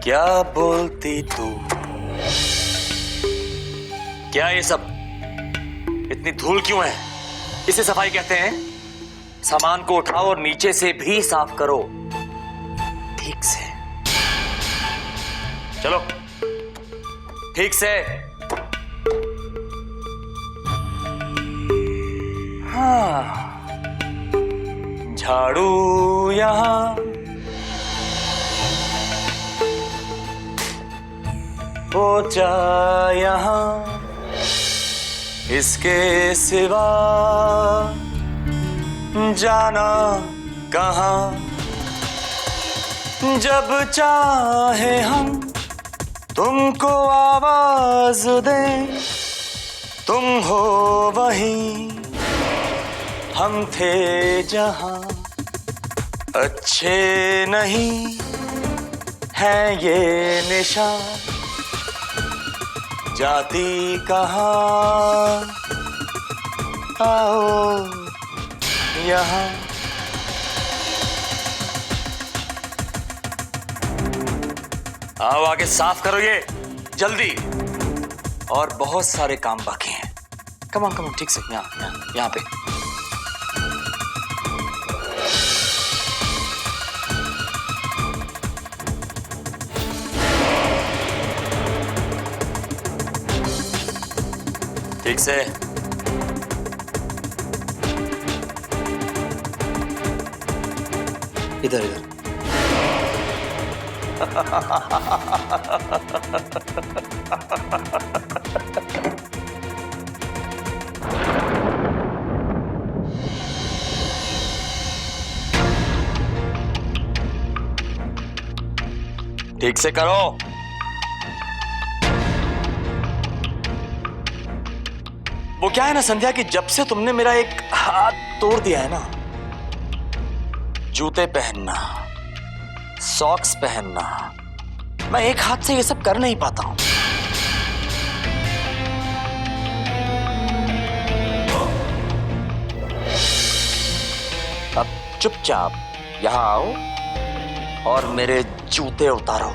क्या बोलती तू? क्या ये सब? इतनी धूल क्यों है? इसे सफाई कहते हैं? सामान को उठाओ और नीचे से भी साफ करो ठीक से। चलो ठीक से। हाँ, झाड़ू यहां, पोछा यहां, इसके सिवा जाना कहां? जब चाहे हम तुमको आवाज दें, तुम हो वहीं, हम थे जहां। अच्छे नहीं है ये निशान, जाती कहां? आओ यहां। आओ आगे साफ करो ये जल्दी, और बहुत सारे काम बाकी हैं। कम ऑन ठीक से, यहाँ पे। ठीक से। इधर इधर। ठीक से करो। वो क्या है ना संध्या, कि जब से तुमने मेरा एक हाथ तोड़ दिया है ना, जूते पहनना, सॉक्स पहनना, मैं एक हाथ से ये सब कर नहीं पाता हूं। अब चुपचाप यहां आओ और मेरे जूते उतारो,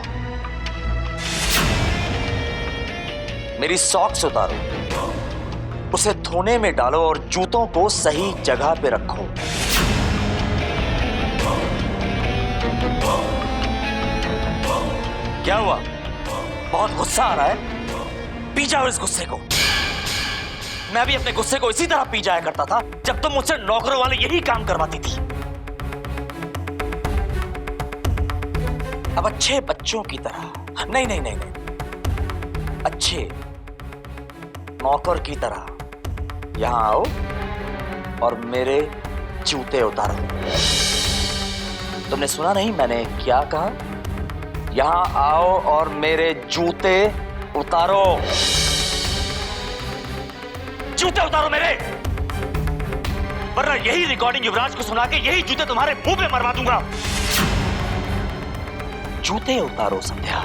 मेरी सॉक्स उतारो, उसे धोने में डालो और जूतों को सही जगह पे रखो। क्या हुआ? बहुत गुस्सा आ रहा है? पी जाओ इस गुस्से को। मैं भी अपने गुस्से को इसी तरह पी जाया करता था जब तुम मुझसे नौकरों वाले यही काम करवाती थी। अब अच्छे बच्चों की तरह, नहीं, अच्छे नौकर की तरह यहां आओ और मेरे जूते उतारो। तुमने सुना नहीं मैंने क्या कहा? यहां आओ और मेरे जूते उतारो। जूते उतारो मेरे, वरना यही रिकॉर्डिंग युवराज को सुना के यही जूते तुम्हारे मुंह पे मरवा दूंगा। जूते उतारो संध्या।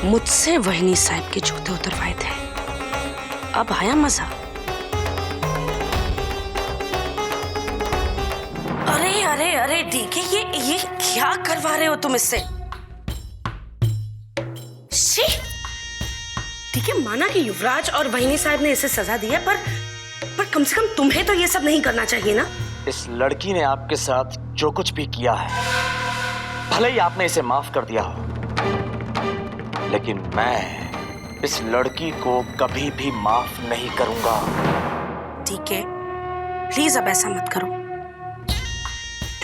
मुझसे वहीनी साहब के जूते उतरवाए थे, अब आया मजा। अरे डीके, ये क्या करवा रहे हो तुम इससे? ठीक है, माना कि युवराज और वहीनी साहब ने इसे सजा दी है, पर कम से कम तुम्हें तो ये सब नहीं करना चाहिए ना। इस लड़की ने आपके साथ जो कुछ भी किया है, भले ही आपने इसे माफ कर दिया हो, लेकिन मैं इस लड़की को कभी भी माफ नहीं करूंगा। ठीक है, प्लीज अब ऐसा मत करो।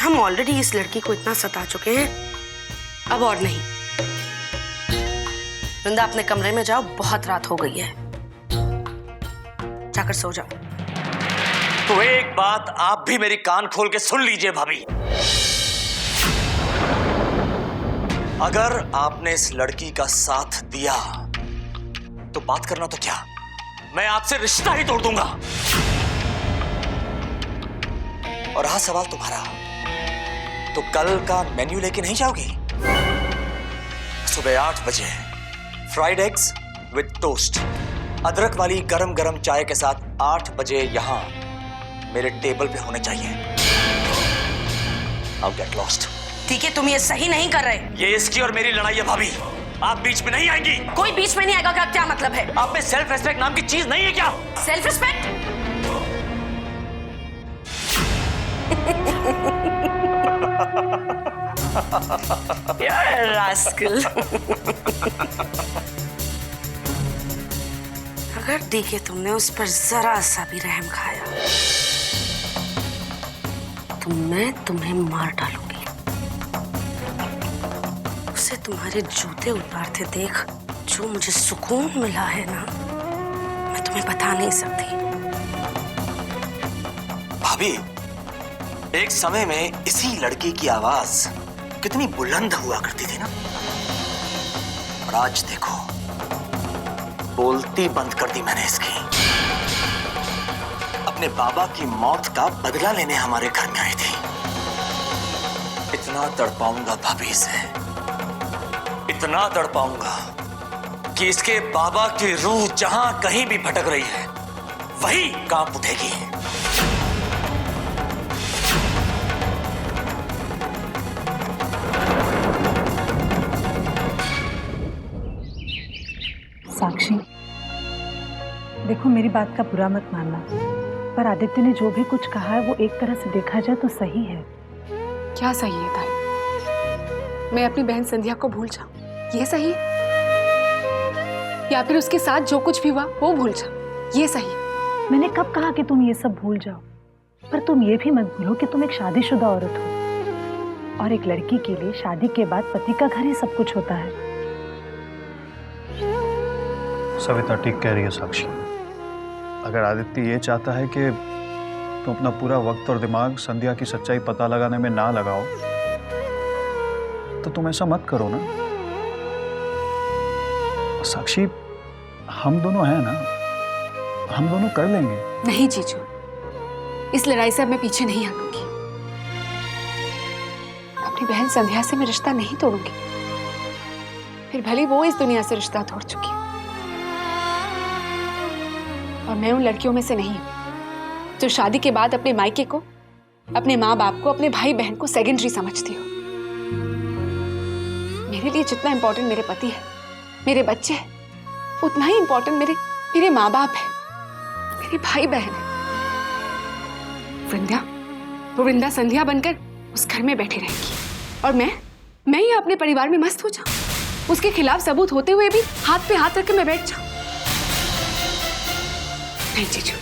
हम ऑलरेडी इस लड़की को इतना सता चुके हैं, अब और नहीं। वृंदा अपने कमरे में जाओ, बहुत रात हो गई है, जाकर सो जाओ। तो एक बात आप भी मेरी कान खोल के सुन लीजिए भाभी, अगर आपने इस लड़की का साथ दिया तो बात करना तो क्या, मैं आपसे रिश्ता ही तोड़ दूंगा। और रहा सवाल तुम्हारा, तो कल का मेन्यू लेके नहीं जाओगी? सुबह 8 बजे फ्राइड एग्स विद टोस्ट, अदरक वाली गरम गरम चाय के साथ 8 बजे यहां मेरे टेबल पे होने चाहिए। I'll get lost। ठीक है, तुम ये सही नहीं कर रहे। ये इसकी और मेरी लड़ाई है भाभी, आप बीच में नहीं आएंगी। कोई बीच में नहीं आएगा का क्या मतलब है? आप में सेल्फ रिस्पेक्ट नाम की चीज नहीं है क्या? Self respect? रास्कल। अगर डीके तुमने उस पर जरा सा भी रहम खाया तो मैं तुम्हें मार डालूंगी। उसे तुम्हारे जूते उतारते देख जो मुझे सुकून मिला है ना, मैं तुम्हें बता नहीं सकती। भाभी, एक समय में इसी लड़की की आवाज कितनी बुलंद हुआ करती थी ना, और आज देखो बोलती बंद कर दी मैंने इसकी। अपने बाबा की मौत का बदला लेने हमारे घर में आई थी। इतना तड़पाऊंगा भाभी इसे, इतना तड़पाऊंगा कि इसके बाबा की रूह जहां कहीं भी भटक रही है वही कांप उठेगी। साक्षी, देखो मेरी बात का बुरा मत मानना, पर आदित्य ने जो भी कुछ कहा है वो एक तरह से देखा जाए तो सही है। क्या सही है ताई? मैं अपनी बहन संध्या को भूल जाऊं, ये सही है? या फिर उसके साथ जो कुछ भी हुआ वो भूल जाऊं, ये सही है? मैंने कब कहा कि तुम ये सब भूल जाओ, पर तुम ये भी मत भूलो कि तुम एक शादीशुदा औरत हो, और एक लड़की के लिए शादी के बाद पति का घर ही सब कुछ होता है। सविता ठीक कह रही है साक्षी। अगर आदित्य ये चाहता है कि तुम अपना पूरा वक्त और दिमाग संध्या की सच्चाई पता लगाने में ना लगाओ, तो तुम ऐसा मत करो ना। साक्षी, हम दोनों हैं ना, हम दोनों कर लेंगे। नहीं जीजू, इस लड़ाई से अब मैं पीछे नहीं हटूंगी। अपनी बहन संध्या से मैं रिश्ता नहीं तोड़ूंगी, फिर भले वो इस दुनिया से रिश्ता तोड़ चुकी है। और मैं उन लड़कियों में से नहीं हूं जो शादी के बाद अपने मायके को, अपने माँ बाप को, अपने भाई बहन को सेकेंडरी समझती हो। मेरे लिए जितना इंपॉर्टेंट मेरे पति है, मेरे बच्चे हैं, उतना ही इंपॉर्टेंट मेरे माँ बाप है, मेरे भाई बहन है। वृंदा संध्या बनकर उस घर में बैठी रहेगी और मैं ही अपने परिवार में मस्त हो जाऊं, उसके खिलाफ सबूत होते हुए भी हाथ पे हाथ रख के मैं बैठ जाऊं। नहीं जीजू,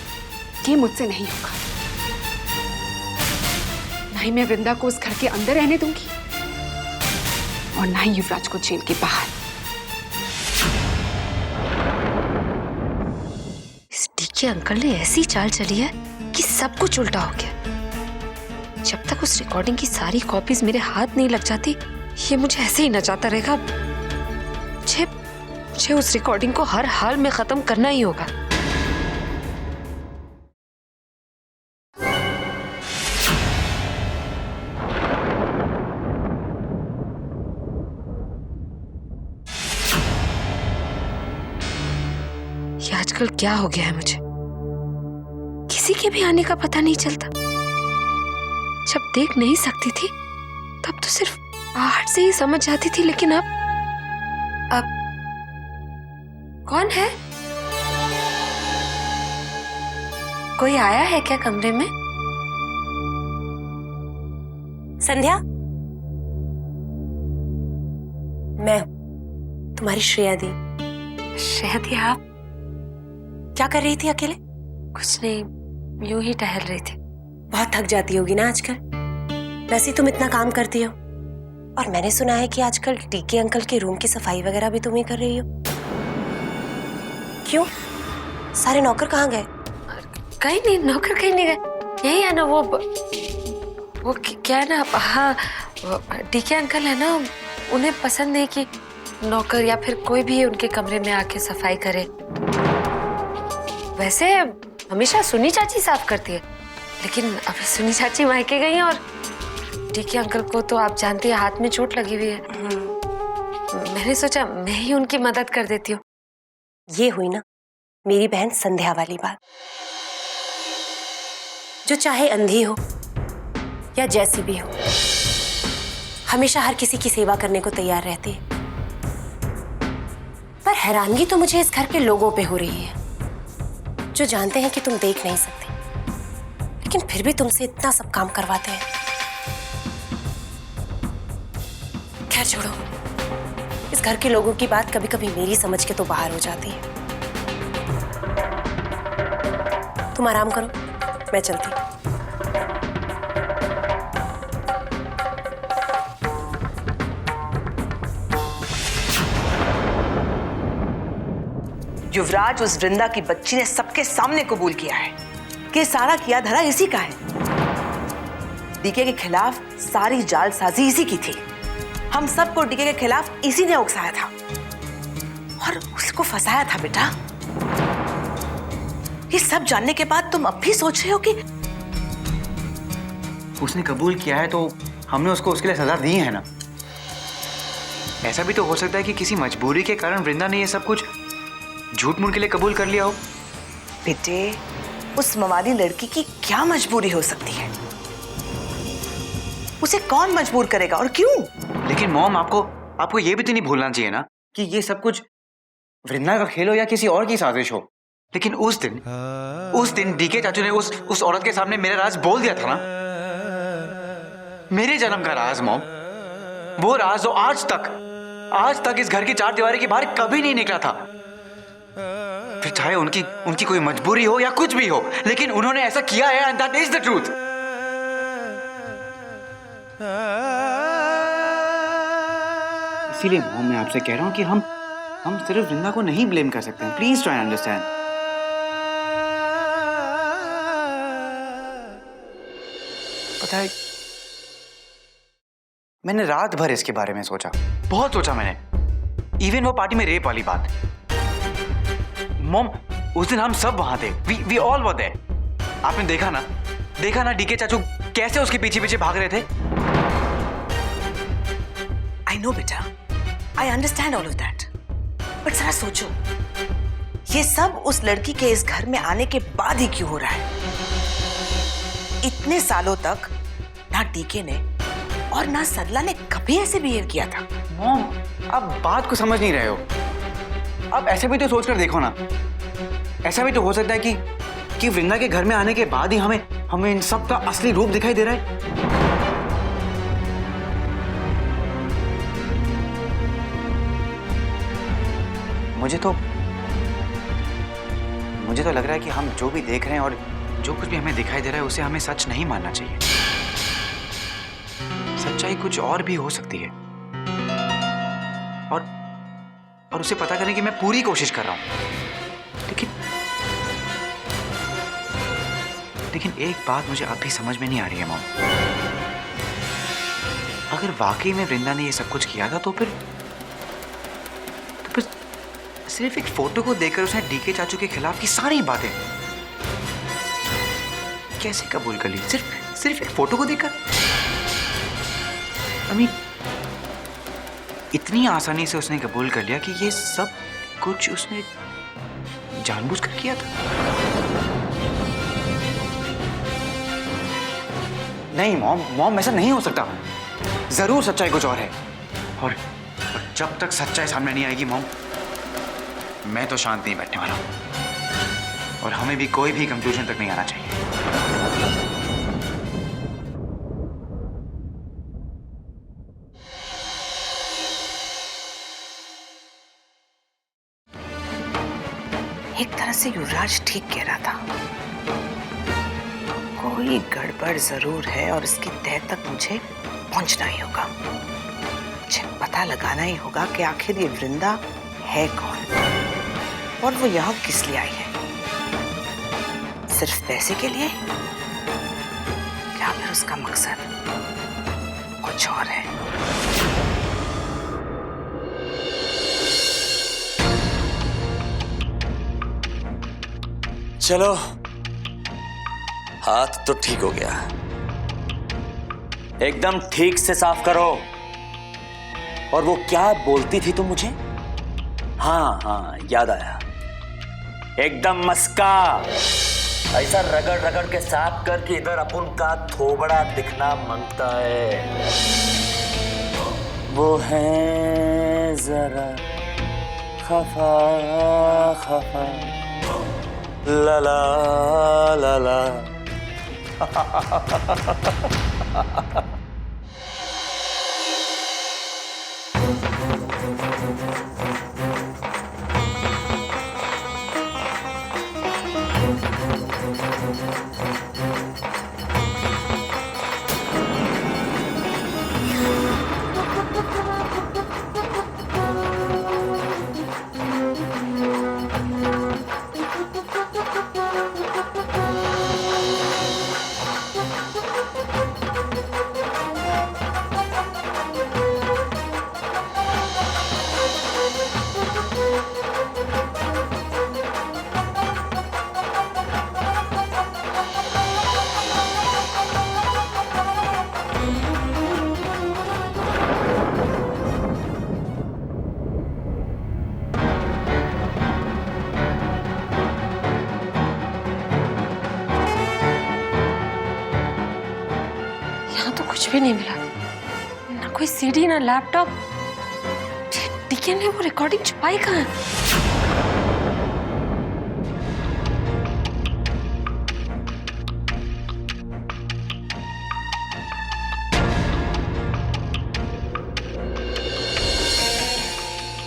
ये मुझसे नहीं होगा। ना ही मैं वृंदा को उस घर के अंदर रहने दूंगी और ना ही युवराज को जेल के बाहर। इस डीके अंकल ने ऐसी चाल चली है कि सब कुछ उल्टा हो गया। जब तक उस रिकॉर्डिंग की सारी कॉपीज मेरे हाथ नहीं लग जाती, ये मुझे ऐसे ही नचाता रहेगा। मुझे उस रिकॉर्डिंग को हर हाल में खत्म करना ही होगा। ये आजकल क्या हो गया है मुझे, किसी के भी आने का पता नहीं चलता। जब देख नहीं सकती थी तब तो सिर्फ आहट से ही समझ जाती थी, लेकिन अब कौन है? कोई आया है क्या कमरे में? संध्या, मैं तुम्हारी श्रेया दी। श्रेया दी, आप क्या कर रही थी अकेले? कुछ नहीं, यूं ही टहल रही थी। बहुत थक जाती होगी ना आजकल, वैसे तुम इतना काम करती हो। और मैंने सुना है कि आजकल डीके अंकल के रूम की सफाई वगैरह भी तुम ही कर रही हो। क्यों? सारे नौकर कहाँ गए? कहीं नहीं, नौकर कहीं नहीं गए, यही है ना वो क्या है ना, हाँ डीके अंकल है ना, उन्हें पसंद नहीं कि नौकर या फिर कोई भी उनके कमरे में आके सफाई करे। वैसे हमेशा सुनी चाची साफ करती है, लेकिन अभी सुनी चाची मायके गई हैं और डीके अंकल को तो आप जानती हैं हाथ में चोट लगी हुई है। मैंने सोचा मैं ही उनकी मदद कर देती हूँ। ये हुई ना मेरी बहन संध्या वाली बात, जो चाहे अंधी हो या जैसी भी हो, हमेशा हर किसी की सेवा करने को तैयार रहती है। पर हैरानगी तो मुझे इस घर के लोगों पे हो रही है, जो जानते हैं कि तुम देख नहीं सकती, लेकिन फिर भी तुमसे इतना सब काम करवाते हैं। खैर छोड़ो, इस घर के लोगों की बात कभी कभी मेरी समझ के तो बाहर हो जाती है। तुम आराम करो, मैं चलती हूँ। युवराज, उस वृंदा की बच्ची ने सबके सामने कबूल किया है कि सारा किया धरा इसी का है। डीके के खिलाफ सारी जालसाजी इसी की थी। हम सबको डीके के खिलाफ इसी ने उकसाया था और उसको फंसाया था। बेटा, ये सब जानने के बाद तुम अब भी सोच रहे हो कि उसने कबूल किया है तो हमने उसको उसके लिए सजा दी है ना। ऐसा भी तो हो सकता है कि किसी मजबूरी के कारण वृंदा ने ये सब कुछ झूठ मूठ के लिए कबूल कर लिया हो। बेटे, उस मवाली लड़की की क्या मजबूरी हो सकती है? उसे कौन मजबूर करेगा और क्यों? लेकिन मॉम, आपको ये भी तो नहीं भूलना चाहिए ना कि ये सब कुछ वृंदा का खेल हो या किसी और की साजिश हो। लेकिन उस दिन डीके चाचू ने उस औरत के सामने मेरा राज बोल दिया था ना, मेरे जन्म का राज मॉम, वो राज जो आज तक इस घर की चार दीवारी के बाहर कभी नहीं निकला था। फिर चाहे उनकी कोई मजबूरी हो या कुछ भी हो, लेकिन उन्होंने ऐसा किया है and that is the truth. इसीलिए मॉम, मैं आपसे कह रहा हूं कि हम सिर्फ वृंदा को नहीं ब्लेम कर सकते हैं। Please try understand. पता है, मैंने रात भर इसके बारे में सोचा, बहुत सोचा मैंने। इवन वो पार्टी में रेप वाली बात। मॉम, उस दिन हम सब वहां थे, वी ऑल वर देयर। आपने देखा ना डीके चाचू कैसे उसके पीछे भाग रहे थे। आई नो बेटा, I understand all of that, but जरा सोचो, ये सब उस लड़की के इस घर में आने के बाद ही क्यों हो रहा है? इतने सालों तक ना डीके ने और ना सरला ने कभी ऐसे बिहेव किया था। मॉम, आप बात को समझ नहीं रहे हो। अब ऐसे भी तो सोचकर देखो ना, ऐसा भी तो हो सकता है कि वृंदा के घर में आने के बाद ही हमें इन सब का असली रूप दिखाई दे रहा है। मुझे तो लग रहा है कि हम जो भी देख रहे हैं और जो कुछ भी हमें दिखाई दे रहा है उसे हमें सच नहीं मानना चाहिए। सच्चाई कुछ और भी हो सकती है और उसे पता करने की मैं पूरी कोशिश कर रहा हूं। लेकिन एक बात मुझे अब भी समझ में नहीं आ रही है मॉम। अगर वाकई में वृंदा ने ये सब कुछ किया था तो फिर सिर्फ एक फोटो को देखकर उसने डीके चाचू के खिलाफ की सारी बातें कैसे कबूल कर ली? सिर्फ एक फोटो को देखकर। इतनी आसानी से उसने कबूल कर लिया कि ये सब कुछ उसने जानबूझकर किया था। नहीं मॉम, ऐसा नहीं हो सकता। जरूर सच्चाई कुछ और है और जब तक सच्चाई सामने नहीं आएगी मॉम, मैं तो शांत नहीं बैठने वाला हूं और हमें भी कोई भी कंक्लूजन तक नहीं आना चाहिए। एक तरह से युवराज ठीक कह रहा था, कोई गड़बड़ जरूर है और इसकी तह तक मुझे पहुंचना ही होगा। मुझे पता लगाना ही होगा कि आखिर ये वृंदा है कौन। और वो यहाँ किस लिए आई है? सिर्फ पैसे के लिए? क्या फिर उसका मकसद कुछ और है? चलो, हाथ तो ठीक हो गया, एकदम ठीक से साफ करो। और वो क्या बोलती थी तुम मुझे? हाँ हाँ, याद आया, एकदम मस्का, ऐसा रगड़ रगड़ के साफ करके इधर अपन का थोबड़ा दिखना मांगता है। वो है जरा खफा खफा, ला ला ला ला। कुछ भी नहीं मिला, ना कोई सीडी, ना लैपटॉप। डीके ने वो रिकॉर्डिंग छुपाई कहाँ?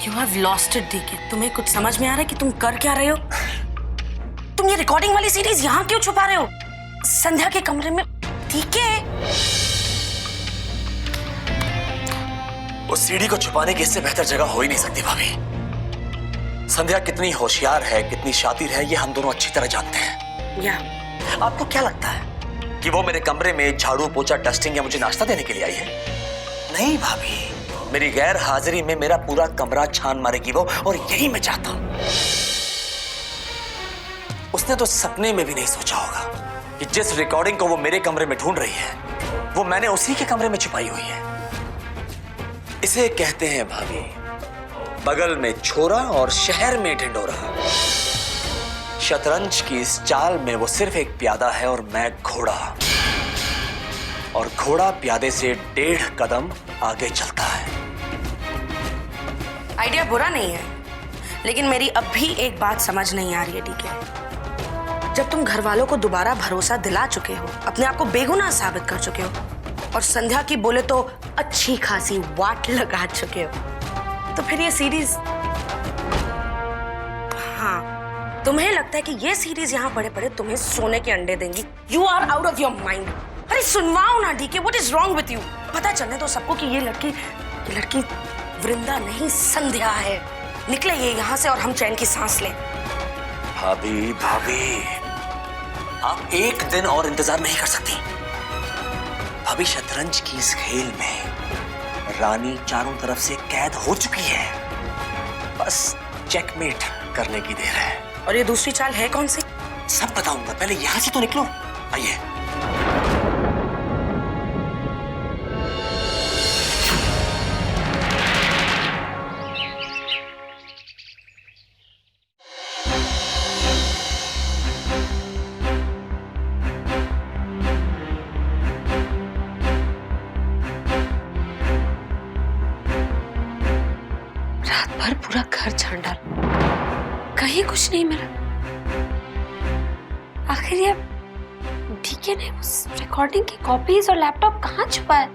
You have lost it, DK. तुम्हें कुछ समझ में आ रहा है कि तुम कर क्या रहे हो? तुम ये रिकॉर्डिंग वाली सीरीज यहाँ क्यों छुपा रहे हो? संध्या के कमरे में। डीके, उस सीडी को छुपाने की इससे बेहतर जगह हो ही नहीं सकती भाभी। संध्या कितनी होशियार है, कितनी शातिर है, ये हम दोनों अच्छी तरह जानते हैं। या आपको क्या लगता है कि वो मेरे कमरे में झाड़ू पोछा डस्टिंग या मुझे नाश्ता देने के लिए आई है? नहीं भाभी, मेरी गैर हाजिरी में मेरा पूरा कमरा छान मारेगी वो, और यही मैं चाहता हूं। उसने तो सपने में भी नहीं सोचा होगा कि जिस रिकॉर्डिंग को वो मेरे कमरे में ढूंढ रही है वो मैंने उसी के कमरे में छुपाई हुई है। इसे कहते हैं भाभी, बगल में छोरा और शहर में ढिंडोरा। शतरंज की इस चाल में वो सिर्फ एक प्यादा है और मैं घोड़ा, और घोड़ा प्यादे से 1.5 कदम आगे चलता है। आइडिया बुरा नहीं है, लेकिन मेरी अब भी एक बात समझ नहीं आ रही है डीके। जब तुम घर वालों को दोबारा भरोसा दिला चुके हो, अपने आप को बेगुनाह साबित कर चुके हो, और संध्या की बोले तो अच्छी खासी वाट लगा चुके हो, तो फिर ये सीरीज, हाँ, तुम्हें लगता है कि ये सीरीज यहाँ पड़े पड़े तुम्हें सोने के अंडे देंगी? You are out of your mind. अरे सुनवाओ ना DK, what is wrong with you? पता चलने तो सबको कि ये लड़की वृंदा नहीं, संध्या है। निकले ये यहाँ से और हम चैन की सांस लें। भाभी भाभी, आप एक दिन और इंतजार नहीं कर सकती। भाभी, शतरंज की इस खेल में रानी चारों तरफ से कैद हो चुकी है, बस चेकमेट करने की देर है। और ये दूसरी चाल है कौन सी? सब बताऊंगा, पहले यहां से तो निकलो। आइए। भर पूरा घर छान डाला, कहीं कुछ नहीं मिला। आखिर ये डीके ने उस रिकॉर्डिंग की कॉपीज और लैपटॉप कहाँ छुपाया?